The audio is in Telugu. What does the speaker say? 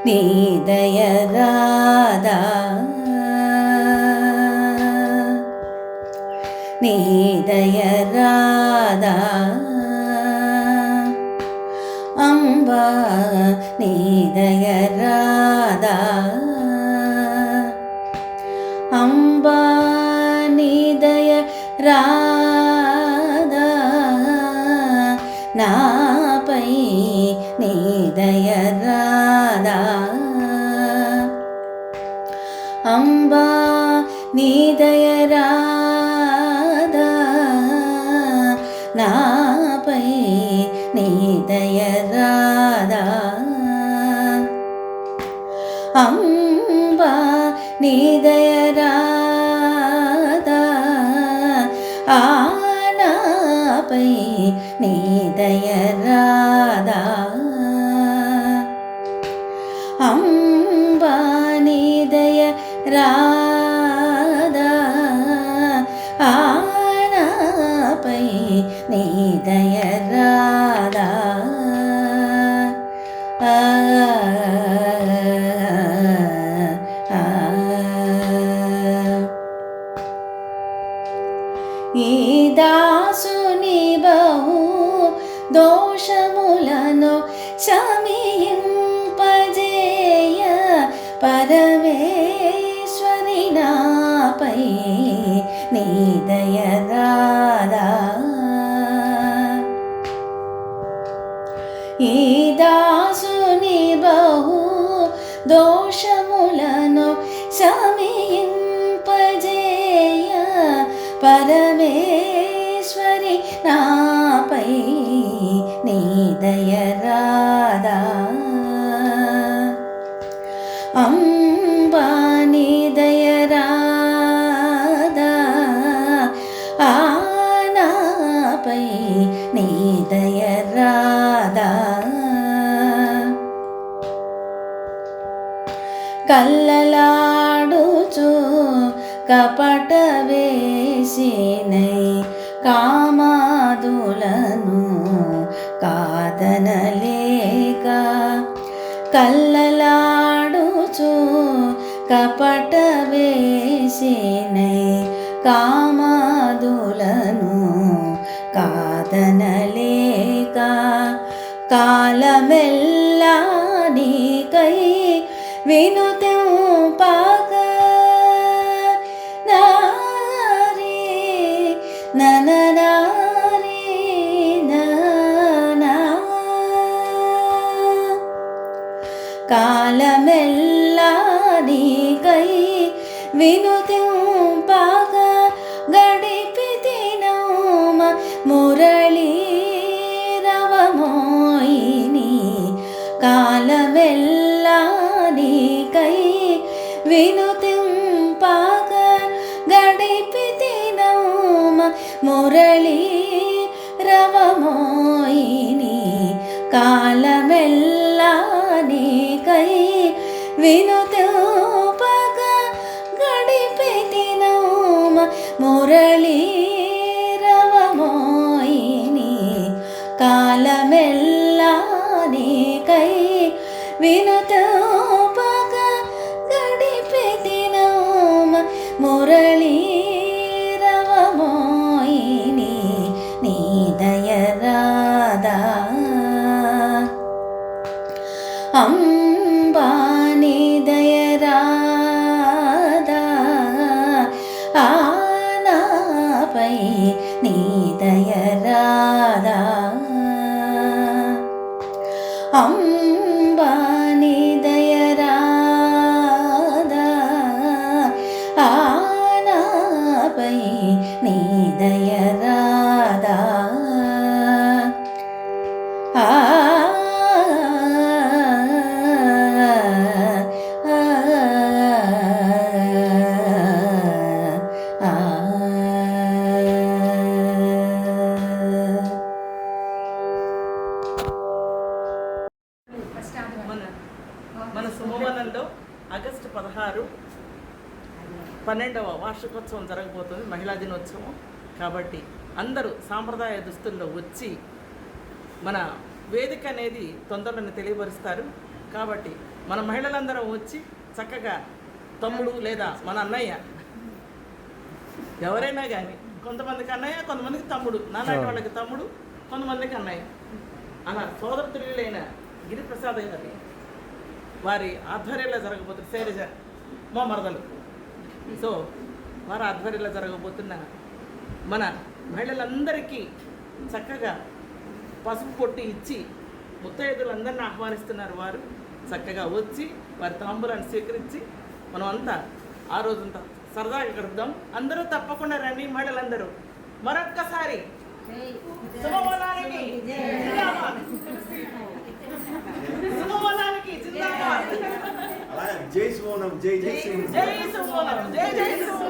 నీ దయ రాదా నీ దయ రాదా అంబా నీ దయ రాదా అంబా నీ దయ రాదా నాపై నీ దయ రాదా అంబా నీ దయ రాదా నాపై నీ దయ రాదా అంబా నీ దయ రాదా నాపై నీ దయ రాదా అంబా నీ దయ రాదా నాపై నీ దయ రాదా ఈ దాసుని బహు దోషములను శమింపజేయ పరమేశ్వరి నాపై నీ దయ రాదా ఈ దాసుని బహు దోషములను శమింపజేయ పరమేశ్వరి నాపై నీ దయ రాదా అంబా నీ దయ రాదా నాపై నీ దయ రాదా కల్లలాడుచు కపట వేసినై కామాదులను కాదనలేక కల్లలాడుచు కపట వేసినై కామాదులను కాదనలేక కాలమెల్లా నీకై వినుతింపక నారీ నననారీ ననా కాలమెల్లా నీకై వినుతింపక గడిపితినోమ మురళీ రవమోయిని కాలమెల్లా నీకై వినుతింపక గడిపితినోమ మురళీ రవమోయిని కాలమెల్లా నీకై వినుతింపక గడిపితినోమ మురళీ రవమోయిని కాలమెల్లా నీకై వినుతింపక గడిపితినోమ మురళీ రవమోయిని నీ దయ రాదా అంబా నీ దయ రాదా నాపై నీ దయ రాదా అంబా నీ దయ రాదా నాపై నీ దయ రాదా మన శుభవనంలో ఆగస్టు 16 12వ వార్షికోత్సవం జరగబోతుంది, మహిళా దినోత్సవం. కాబట్టి అందరూ సాంప్రదాయ దుస్తుల్లో వచ్చి మన వేదిక అనేది తొందరలోనే తెలియపరుస్తారు. కాబట్టి మన మహిళలందరం వచ్చి చక్కగా తమ్ముడు లేదా మన అన్నయ్య ఎవరైనా కానీ కొంతమందికి అన్నయ్య, కొంతమందికి తమ్ముడు, నాలాంటి వాళ్ళకి తమ్ముడు, కొంతమందికి అన్నయ్య, అలా సోదరతుల్యులైన గిరిప్రసాద్ గారి వారి ఆధ్వర్యంలో జరగబోతున్న శైలజ మా మరదలు. సో వారి ఆధ్వర్యంలో జరగబోతున్న మన మహిళలందరికీ చక్కగా పసుపు పొట్టి ఇచ్చి ముత్తైదులందరినీ ఆహ్వానిస్తున్నారు. వారు చక్కగా వచ్చి వారి తాంబూలాన్ని స్వీకరించి మనం అంతా ఆ రోజంతా సరదాగా గడుపుదాం. అందరూ తప్పకుండా రండి మహిళలందరూ. మరొక్కసారి శుభవనానికి జిందాబాద్, శుభవనానికి జిందాబాద్, జై సుమోనం, జై జై జై సుమోనం, జై జై సుమోనం.